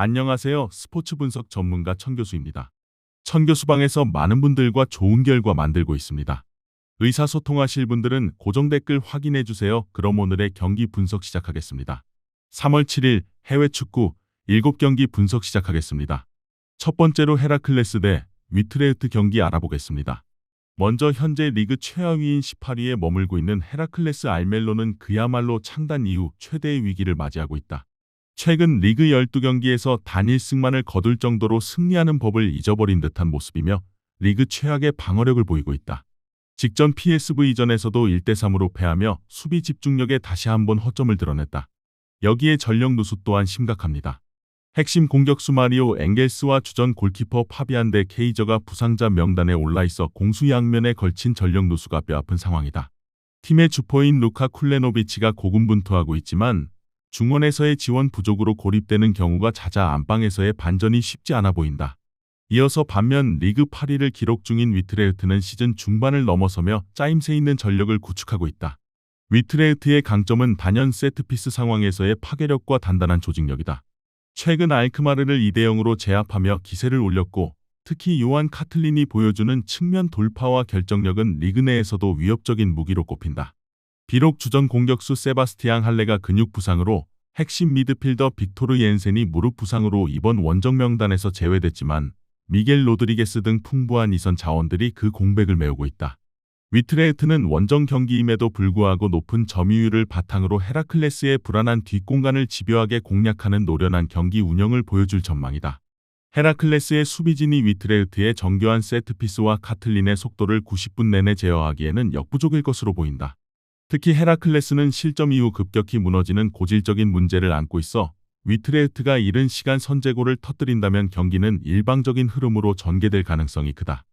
안녕하세요. 스포츠 분석 전문가 천교수입니다. 천교수방에서 많은 분들과 좋은 결과 만들고 있습니다. 의사소통하실 분들은 고정 댓글 확인해 주세요. 그럼 오늘의 경기 분석 시작하겠습니다. 3월 7일 해외 축구 7경기 분석 시작하겠습니다. 첫 번째로 헤라클레스 대 위트레흐트 경기 알아보겠습니다. 먼저 현재 리그 최하위인 18위에 머물고 있는 헤라클레스 알멜로는 그야말로 창단 이후 최대의 위기를 맞이하고 있다. 최근 리그 12경기에서 단 1승만을 거둘 정도로 승리하는 법을 잊어버린 듯한 모습이며 리그 최악의 방어력을 보이고 있다. 직전 PSV전에서도 1대3으로 패하며 수비 집중력에 다시 한번 허점을 드러냈다. 여기에 전력 누수 또한 심각합니다. 핵심 공격수 마리오 엥겔스와 주전 골키퍼 파비안 데 케이저가 부상자 명단에 올라있어 공수양면에 걸친 전력 누수가 뼈아픈 상황이다. 팀의 주포인 루카 쿨레노비치가 고군분투하고 있지만 중원에서의 지원 부족으로 고립되는 경우가 잦아 안방에서의 반전이 쉽지 않아 보인다. 이어서 반면 리그 8위를 기록 중인 위트레흐트는 시즌 중반을 넘어서며 짜임새 있는 전력을 구축하고 있다. 위트레흐트의 강점은 단연 세트피스 상황에서의 파괴력과 단단한 조직력이다. 최근 알크마르를 2대0으로 제압하며 기세를 올렸고 특히 요한 카틀린이 보여주는 측면 돌파와 결정력은 리그 내에서도 위협적인 무기로 꼽힌다. 비록 주전 공격수 세바스티앙 할레가 근육 부상으로 핵심 미드필더 빅토르 옌센이 무릎 부상으로 이번 원정 명단에서 제외됐지만 미겔 로드리게스 등 풍부한 이선 자원들이 그 공백을 메우고 있다. 위트레흐트는 원정 경기임에도 불구하고 높은 점유율을 바탕으로 헤라클레스의 불안한 뒷공간을 집요하게 공략하는 노련한 경기 운영을 보여줄 전망이다. 헤라클레스의 수비진이 위트레흐트의 정교한 세트피스와 카틀린의 속도를 90분 내내 제어하기에는 역부족일 것으로 보인다. 특히 헤라클레스는 실점 이후 급격히 무너지는 고질적인 문제를 안고 있어 위트레흐트가 이른 시간 선제골을 터뜨린다면 경기는 일방적인 흐름으로 전개될 가능성이 크다.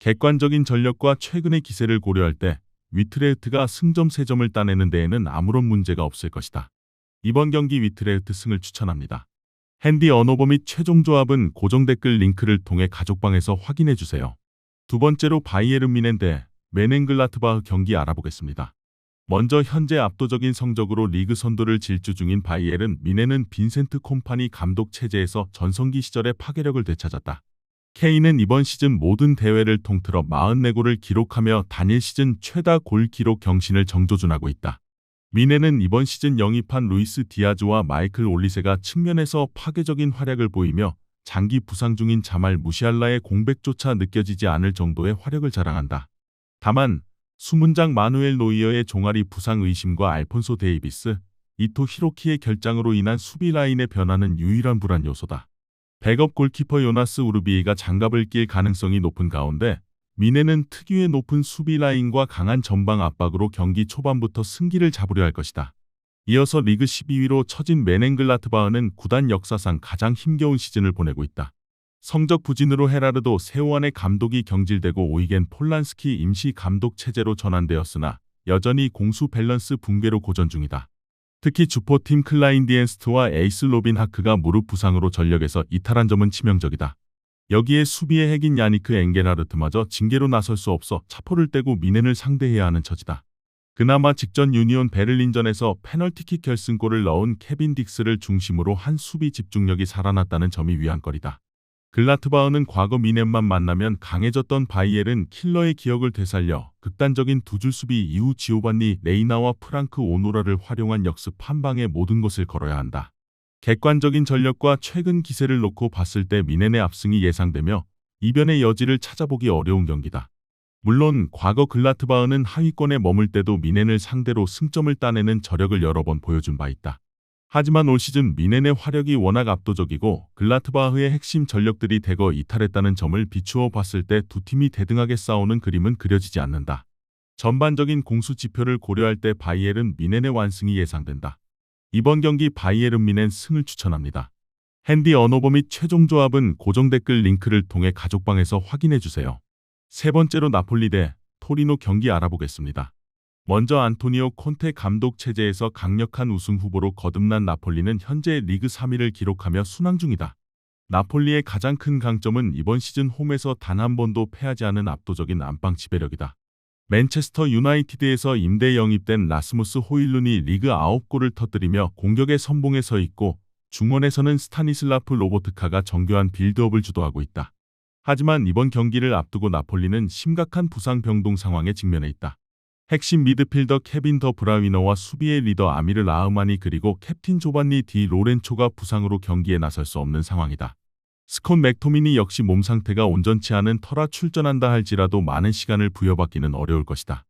객관적인 전력과 최근의 기세를 고려할 때 위트레흐트가 승점 3점을 따내는 데에는 아무런 문제가 없을 것이다. 이번 경기 위트레흐트 승을 추천합니다. 핸디 언어버 및 최종 조합은 고정 댓글 링크를 통해 가족방에서 확인해 주세요. 두 번째로 바이에른 뮌헨 대 멘헨글라트바흐 경기 알아보겠습니다. 먼저 현재 압도적인 성적으로 리그 선두를 질주 중인 바이에른 뮌헨은 빈센트 콤파니 감독 체제에서 전성기 시절의 파괴력을 되찾았다. K는 이번 시즌 모든 대회를 통틀어 44골을 기록하며 단일 시즌 최다 골 기록 경신을 정조준하고 있다. 뮌헨은 이번 시즌 영입한 루이스 디아즈와 마이클 올리세가 측면에서 파괴적인 활약을 보이며 장기 부상 중인 자말 무시알라의 공백조차 느껴지지 않을 정도의 화력을 자랑한다. 다만 수문장 마누엘 노이어의 종아리 부상 의심과 알폰소 데이비스, 이토 히로키의 결장으로 인한 수비 라인의 변화는 유일한 불안 요소다. 백업 골키퍼 요나스 우르비이가 장갑을 낄 가능성이 높은 가운데 뮌헨은 특유의 높은 수비 라인과 강한 전방 압박으로 경기 초반부터 승기를 잡으려 할 것이다. 이어서 리그 12위로 처진 멘헨글라트바흐는 구단 역사상 가장 힘겨운 시즌을 보내고 있다. 성적 부진으로 헤라르도 세오안의 감독이 경질되고 오이겐 폴란스키 임시 감독 체제로 전환되었으나 여전히 공수 밸런스 붕괴로 고전 중이다. 특히 주포팀 클라인디엔스트와 에이스 로빈 하크가 무릎 부상으로 전력에서 이탈한 점은 치명적이다. 여기에 수비의 핵인 야니크 엥겔하르트마저 징계로 나설 수 없어 차포를 떼고 뮌헨을 상대해야 하는 처지다. 그나마 직전 유니온 베를린전에서 페널티킥 결승골을 넣은 케빈 딕스를 중심으로 한 수비 집중력이 살아났다는 점이 위안거리다. 글라트바흐는 과거 뮌헨만 만나면 강해졌던 바이에른 킬러의 기억을 되살려 극단적인 두 줄 수비 이후 지오반니 레이나와 프랑크 오노라를 활용한 역습 한 방에 모든 것을 걸어야 한다. 객관적인 전력과 최근 기세를 놓고 봤을 때 뮌헨의 압승이 예상되며 이변의 여지를 찾아보기 어려운 경기다. 물론 과거 글라트바흐는 하위권에 머물 때도 뮌헨을 상대로 승점을 따내는 저력을 여러 번 보여준 바 있다. 하지만 올 시즌 뮌헨의 화력이 워낙 압도적이고 글라트바흐의 핵심 전력들이 대거 이탈했다는 점을 비추어 봤을 때 두 팀이 대등하게 싸우는 그림은 그려지지 않는다. 전반적인 공수 지표를 고려할 때 바이에른 뮌헨의 완승이 예상된다. 이번 경기 바이에른 뮌헨 승을 추천합니다. 핸디 언어버 및 최종 조합은 고정 댓글 링크를 통해 가족방에서 확인해 주세요. 세 번째로 나폴리 대 토리노 경기 알아보겠습니다. 먼저 안토니오 콘테 감독 체제에서 강력한 우승 후보로 거듭난 나폴리는 현재 리그 3위를 기록하며 순항 중이다. 나폴리의 가장 큰 강점은 이번 시즌 홈에서 단 한 번도 패하지 않은 압도적인 안방 지배력이다. 맨체스터 유나이티드에서 임대 영입된 라스무스 호일룬이 리그 9골을 터뜨리며 공격의 선봉에 서 있고 중원에서는 스타니슬라프 로보트카가 정교한 빌드업을 주도하고 있다. 하지만 이번 경기를 앞두고 나폴리는 심각한 부상 병동 상황에 직면해 있다. 핵심 미드필더 케빈 더 브라위너와 수비의 리더 아미르 라흐마니 그리고 캡틴 조반니 디 로렌초가 부상으로 경기에 나설 수 없는 상황이다. 스콧 맥토미니 역시 몸 상태가 온전치 않은 터라 출전한다 할지라도 많은 시간을 부여받기는 어려울 것이다.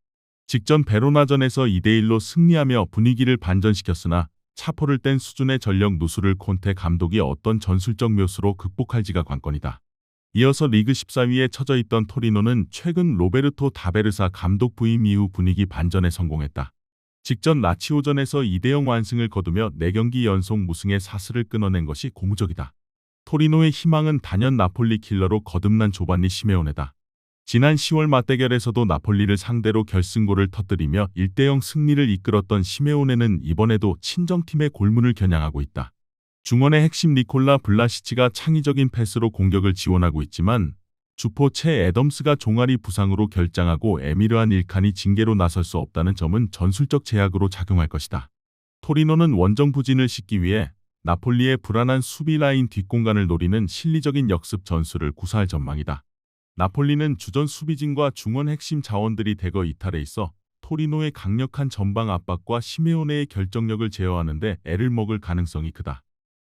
직전 베로나전에서 2대1로 승리하며 분위기를 반전시켰으나 차포를 뗀 수준의 전력 누수를 콘테 감독이 어떤 전술적 묘수로 극복할지가 관건이다. 이어서 리그 14위에 처져 있던 토리노는 최근 로베르토 다베르사 감독 부임 이후 분위기 반전에 성공했다. 직전 라치오전에서 2대0 완승을 거두며 4경기 연속 무승의 사슬을 끊어낸 것이 고무적이다. 토리노의 희망은 단연 나폴리 킬러로 거듭난 조반니 시메오네다. 지난 10월 맞대결에서도 나폴리를 상대로 결승골을 터뜨리며 1대0 승리를 이끌었던 시메오네는 이번에도 친정팀의 골문을 겨냥하고 있다. 중원의 핵심 니콜라 블라시치가 창의적인 패스로 공격을 지원하고 있지만 주포 채 애덤스가 종아리 부상으로 결장하고 에미르안 일칸이 징계로 나설 수 없다는 점은 전술적 제약으로 작용할 것이다. 토리노는 원정 부진을 싣기 위해 나폴리의 불안한 수비 라인 뒷공간을 노리는 실리적인 역습 전술을 구사할 전망이다. 나폴리는 주전 수비진과 중원 핵심 자원들이 대거 이탈해 있어 토리노의 강력한 전방 압박과 시메오네의 결정력을 제어하는 데 애를 먹을 가능성이 크다.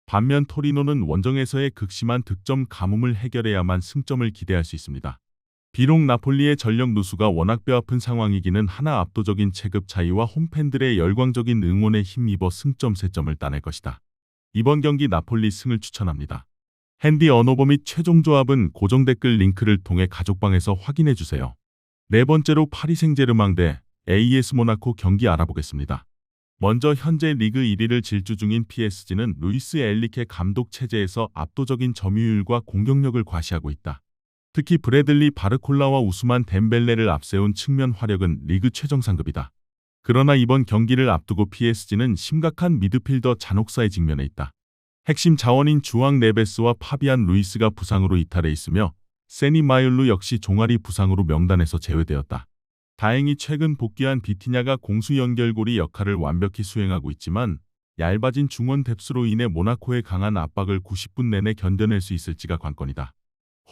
반면 토리노는 원정에서의 극심한 득점 가뭄을 해결해야만 승점을 기대할 수 있습니다. 비록 나폴리의 전력 누수가 워낙 뼈아픈 상황이기는 하나 압도적인 체급 차이와 홈팬들의 열광적인 응원에 힘입어 승점 3점을 따낼 것이다. 이번 경기 나폴리 승을 추천합니다. 핸디 언어버 및 최종 조합은 고정 댓글 링크를 통해 가족방에서 확인해주세요. 네 번째로 파리 생제르맹 대 AS 모나코 경기 알아보겠습니다. 먼저 현재 리그 1위를 질주 중인 PSG는 루이스 엔리케 감독 체제에서 압도적인 점유율과 공격력을 과시하고 있다. 특히 브래들리 바르콜라와 우스만 덴벨레를 앞세운 측면 화력은 리그 최정상급이다. 그러나 이번 경기를 앞두고 PSG는 심각한 미드필더 잔혹사에 직면해 있다. 핵심 자원인 주앙 네베스와 파비안 루이스가 부상으로 이탈해 있으며 세니 마율루 역시 종아리 부상으로 명단에서 제외되었다. 다행히 최근 복귀한 비티냐가 공수 연결고리 역할을 완벽히 수행하고 있지만 얇아진 중원 뎁스로 인해 모나코의 강한 압박을 90분 내내 견뎌낼 수 있을지가 관건이다.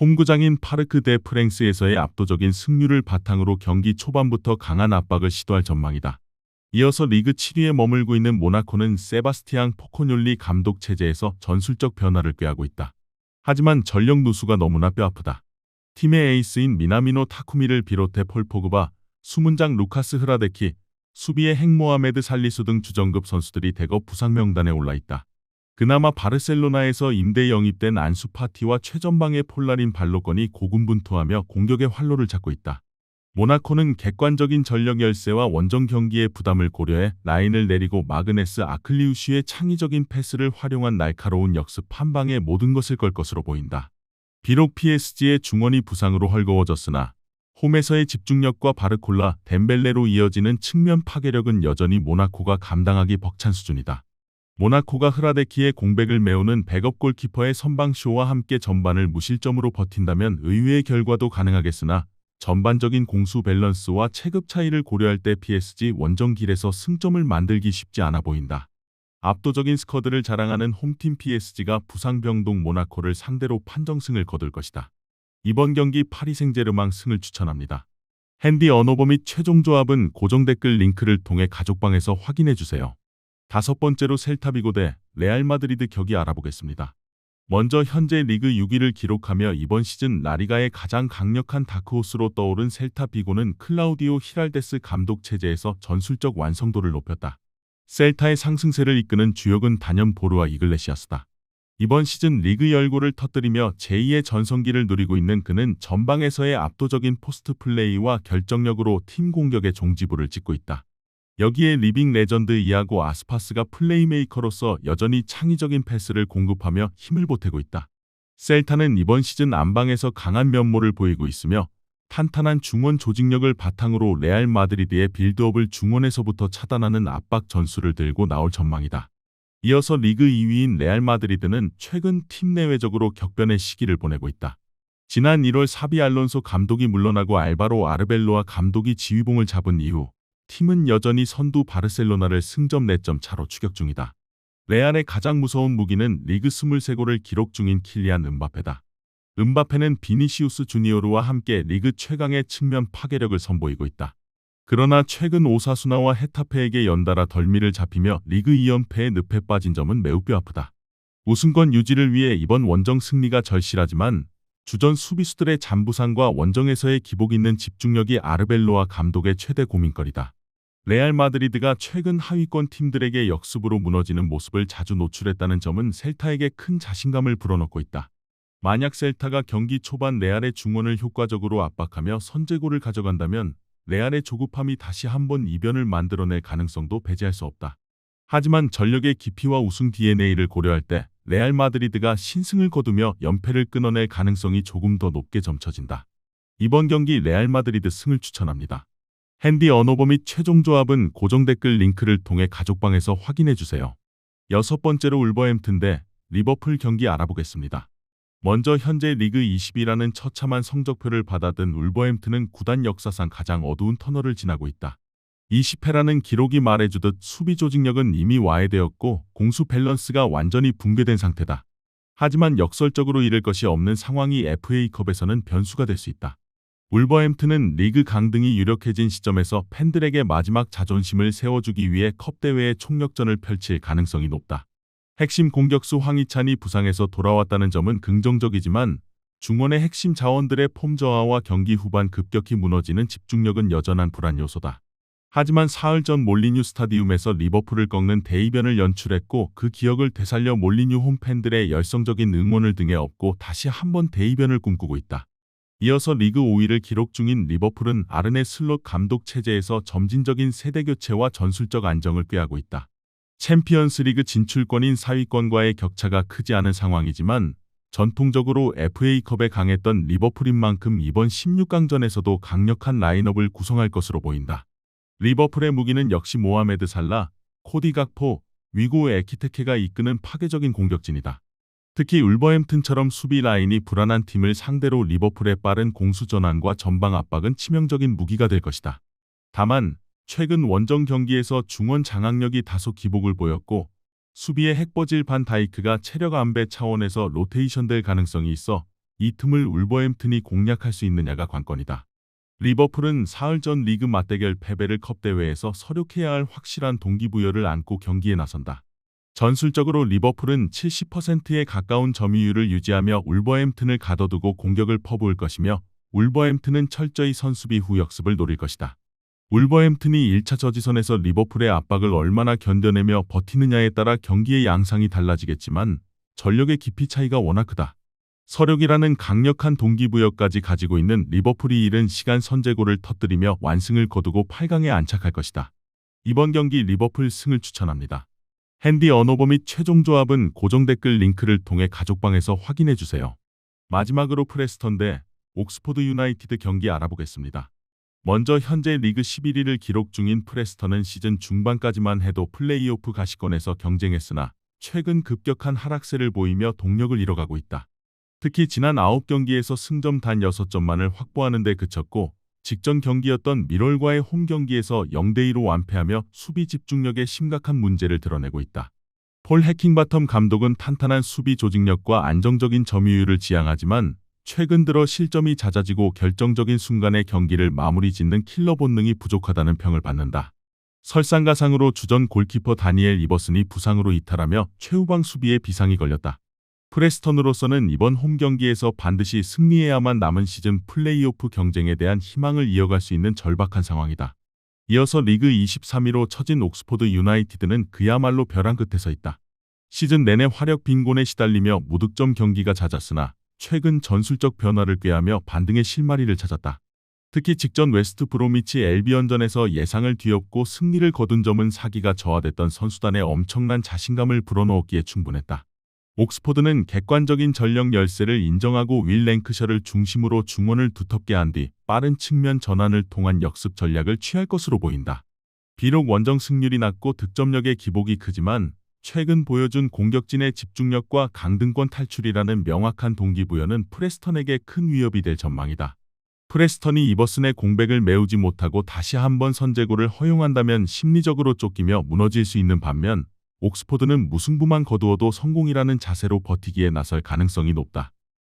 홈구장인 파르크 대 프랭스에서의 압도적인 승률을 바탕으로 경기 초반부터 강한 압박을 시도할 전망이다. 이어서 리그 7위에 머물고 있는 모나코는 세바스티앙 포코뇰리 감독 체제에서 전술적 변화를 꾀하고 있다. 하지만 전력 누수가 너무나 뼈아프다. 팀의 에이스인 미나미노 타쿠미를 비롯해 폴 포그바, 수문장 루카스 흐라데키, 수비의 핵 모하메드 살리수 등 주전급 선수들이 대거 부상 명단에 올라 있다. 그나마 바르셀로나에서 임대 영입된 안수 파티와 최전방의 폴라린 발로건이 고군분투하며 공격의 활로를 찾고 있다. 모나코는 객관적인 전력 열세와 원정 경기의 부담을 고려해 라인을 내리고 마그네스 아클리우슈의 창의적인 패스를 활용한 날카로운 역습 한 방에 모든 것을 걸 것으로 보인다. 비록 PSG의 중원이 부상으로 헐거워졌으나 홈에서의 집중력과 바르콜라, 덴벨레로 이어지는 측면 파괴력은 여전히 모나코가 감당하기 벅찬 수준이다. 모나코가 흐라데키의 공백을 메우는 백업 골키퍼의 선방쇼와 함께 전반을 무실점으로 버틴다면 의외의 결과도 가능하겠으나 전반적인 공수 밸런스와 체급 차이를 고려할 때 PSG 원정 길에서 승점을 만들기 쉽지 않아 보인다. 압도적인 스쿼드를 자랑하는 홈팀 PSG가 부상병동 모나코를 상대로 판정승을 거둘 것이다. 이번 경기 파리 생제르맹 승을 추천합니다. 핸디 언어버 및 최종 조합은 고정 댓글 링크를 통해 가족방에서 확인해주세요. 다섯 번째로 셀타비고 대 레알 마드리드 경기 알아보겠습니다. 먼저 현재 리그 6위를 기록하며 이번 시즌 라리가의 가장 강력한 다크호스로 떠오른 셀타비고는 클라우디오 히랄데스 감독 체제에서 전술적 완성도를 높였다. 셀타의 상승세를 이끄는 주역은 단연 보르와 이글레시아스다. 이번 시즌 리그 열골을 터뜨리며 제2의 전성기를 누리고 있는 그는 전방에서의 압도적인 포스트 플레이와 결정력으로 팀 공격의 종지부를 찍고 있다. 여기에 리빙 레전드 이아고 아스파스가 플레이메이커로서 여전히 창의적인 패스를 공급하며 힘을 보태고 있다. 셀타는 이번 시즌 안방에서 강한 면모를 보이고 있으며 탄탄한 중원 조직력을 바탕으로 레알 마드리드의 빌드업을 중원에서부터 차단하는 압박 전술을 들고 나올 전망이다. 이어서 리그 2위인 레알 마드리드는 최근 팀 내외적으로 격변의 시기를 보내고 있다. 지난 1월 사비 알론소 감독이 물러나고 알바로 아르벨로아 감독이 지휘봉을 잡은 이후 팀은 여전히 선두 바르셀로나를 승점 4점 차로 추격 중이다. 레알의 가장 무서운 무기는 리그 23골을 기록 중인 킬리안 음바페다. 음바페는 비니시우스 주니어르와 함께 리그 최강의 측면 파괴력을 선보이고 있다. 그러나 최근 오사수나와 헤타페에게 연달아 덜미를 잡히며 리그 2연패의 늪에 빠진 점은 매우 뼈아프다. 우승권 유지를 위해 이번 원정 승리가 절실하지만 주전 수비수들의 잔부상과 원정에서의 기복 있는 집중력이 아르벨로아 감독의 최대 고민거리다. 레알 마드리드가 최근 하위권 팀들에게 역습으로 무너지는 모습을 자주 노출했다는 점은 셀타에게 큰 자신감을 불어넣고 있다. 만약 셀타가 경기 초반 레알의 중원을 효과적으로 압박하며 선제골을 가져간다면 레알의 조급함이 다시 한번 이변을 만들어낼 가능성도 배제할 수 없다. 하지만 전력의 깊이와 우승 DNA를 고려할 때 레알 마드리드가 신승을 거두며 연패를 끊어낼 가능성이 조금 더 높게 점쳐진다. 이번 경기 레알 마드리드 승을 추천합니다. 핸디 언어버 및 최종 조합은 고정 댓글 링크를 통해 가족방에서 확인해주세요. 6번째로 울버햄튼 대 리버풀 경기 알아보겠습니다. 먼저 현재 리그 20위라는 처참한 성적표를 받아든 울버햄튼은 구단 역사상 가장 어두운 터널을 지나고 있다. 20패라는 기록이 말해주듯 수비 조직력은 이미 와해되었고 공수 밸런스가 완전히 붕괴된 상태다. 하지만 역설적으로 잃을 것이 없는 상황이 FA컵에서는 변수가 될 수 있다. 울버햄튼은 리그 강등이 유력해진 시점에서 팬들에게 마지막 자존심을 세워주기 위해 컵대회의 총력전을 펼칠 가능성이 높다. 핵심 공격수 황희찬이 부상에서 돌아왔다는 점은 긍정적이지만 중원의 핵심 자원들의 폼 저하와 경기 후반 급격히 무너지는 집중력은 여전한 불안 요소다. 하지만 사흘 전 몰리뉴 스타디움에서 리버풀을 꺾는 대이변을 연출했고 그 기억을 되살려 몰리뉴 홈 팬들의 열성적인 응원을 등에 업고 다시 한번 대이변을 꿈꾸고 있다. 이어서 리그 5위를 기록 중인 리버풀은 아르네 슬롯 감독 체제에서 점진적인 세대교체와 전술적 안정을 꾀하고 있다. 챔피언스리그 진출권인 4위권과의 격차가 크지 않은 상황이지만 전통적으로 FA컵에 강했던 리버풀인 만큼 이번 16강전에서도 강력한 라인업을 구성할 것으로 보인다. 리버풀의 무기는 역시 모하메드 살라, 코디 각포, 위고 에키테케가 이끄는 파괴적인 공격진이다. 특히 울버햄튼처럼 수비 라인이 불안한 팀을 상대로 리버풀의 빠른 공수 전환과 전방 압박은 치명적인 무기가 될 것이다. 다만 최근 원정 경기에서 중원 장악력이 다소 기복을 보였고 수비의 핵버질 반 다이크가 체력 안배 차원에서 로테이션될 가능성이 있어 이 틈을 울버햄튼이 공략할 수 있느냐가 관건이다. 리버풀은 사흘 전 리그 맞대결 패배를 컵대회에서 서력해야 할 확실한 동기부여를 안고 경기에 나선다. 전술적으로 리버풀은 70%에 가까운 점유율을 유지하며 울버햄튼을 가둬두고 공격을 퍼부을 것이며 울버햄튼은 철저히 선수비 후 역습을 노릴 것이다. 울버햄튼이 1차 저지선에서 리버풀의 압박을 얼마나 견뎌내며 버티느냐에 따라 경기의 양상이 달라지겠지만 전력의 깊이 차이가 워낙 크다. 서력이라는 강력한 동기부여까지 가지고 있는 리버풀이 이른 시간 선제골을 터뜨리며 완승을 거두고 8강에 안착할 것이다. 이번 경기 리버풀 승을 추천합니다. 핸디 언어버 및 최종 조합은 고정 댓글 링크를 통해 가족방에서 확인해주세요. 마지막으로 프레스턴 대 옥스포드 유나이티드 경기 알아보겠습니다. 먼저 현재 리그 11위를 기록 중인 프레스턴은 시즌 중반까지만 해도 플레이오프 가시권에서 경쟁했으나 최근 급격한 하락세를 보이며 동력을 잃어가고 있다. 특히 지난 9경기에서 승점 단 6점만을 확보하는 데 그쳤고 직전 경기였던 미럴과의 홈 경기에서 0대2로 완패하며 수비 집중력에 심각한 문제를 드러내고 있다. 폴 해킹바텀 감독은 탄탄한 수비 조직력과 안정적인 점유율을 지향하지만 최근 들어 실점이 잦아지고 결정적인 순간에 경기를 마무리 짓는 킬러 본능이 부족하다는 평을 받는다. 설상가상으로 주전 골키퍼 다니엘 이버슨이 부상으로 이탈하며 최후방 수비에 비상이 걸렸다. 프레스턴으로서는 이번 홈 경기에서 반드시 승리해야만 남은 시즌 플레이오프 경쟁에 대한 희망을 이어갈 수 있는 절박한 상황이다. 이어서 리그 23위로 처진 옥스포드 유나이티드는 그야말로 벼랑 끝에 서 있다. 시즌 내내 화력 빈곤에 시달리며 무득점 경기가 잦았으나 최근 전술적 변화를 꾀하며 반등의 실마리를 찾았다. 특히 직전 웨스트 브로미치 엘비언전에서 예상을 뒤엎고 승리를 거둔 점은 사기가 저하됐던 선수단의 엄청난 자신감을 불어넣었기에 충분했다. 옥스포드는 객관적인 전력 열세를 인정하고 윌 랭크셔를 중심으로 중원을 두텁게 한 뒤 빠른 측면 전환을 통한 역습 전략을 취할 것으로 보인다. 비록 원정 승률이 낮고 득점력의 기복이 크지만 최근 보여준 공격진의 집중력과 강등권 탈출이라는 명확한 동기부여는 프레스턴에게 큰 위협이 될 전망이다. 프레스턴이 이버슨의 공백을 메우지 못하고 다시 한번 선제골을 허용한다면 심리적으로 쫓기며 무너질 수 있는 반면 옥스포드는 무승부만 거두어도 성공이라는 자세로 버티기에 나설 가능성이 높다.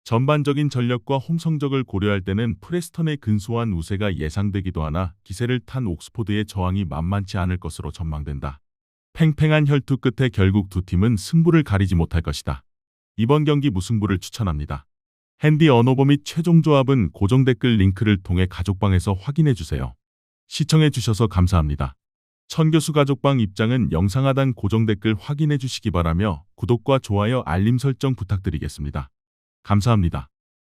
전반적인 전력과 홈 성적을 고려할 때는 프레스턴의 근소한 우세가 예상되기도 하나 기세를 탄 옥스포드의 저항이 만만치 않을 것으로 전망된다. 팽팽한 혈투 끝에 결국 두 팀은 승부를 가리지 못할 것이다. 이번 경기 무승부를 추천합니다. 핸디 언오버 및 최종 조합은 고정 댓글 링크를 통해 가족방에서 확인해주세요. 시청해주셔서 감사합니다. 천교수 가족방 입장은 영상 하단 고정 댓글 확인해주시기 바라며 구독과 좋아요 알림 설정 부탁드리겠습니다. 감사합니다.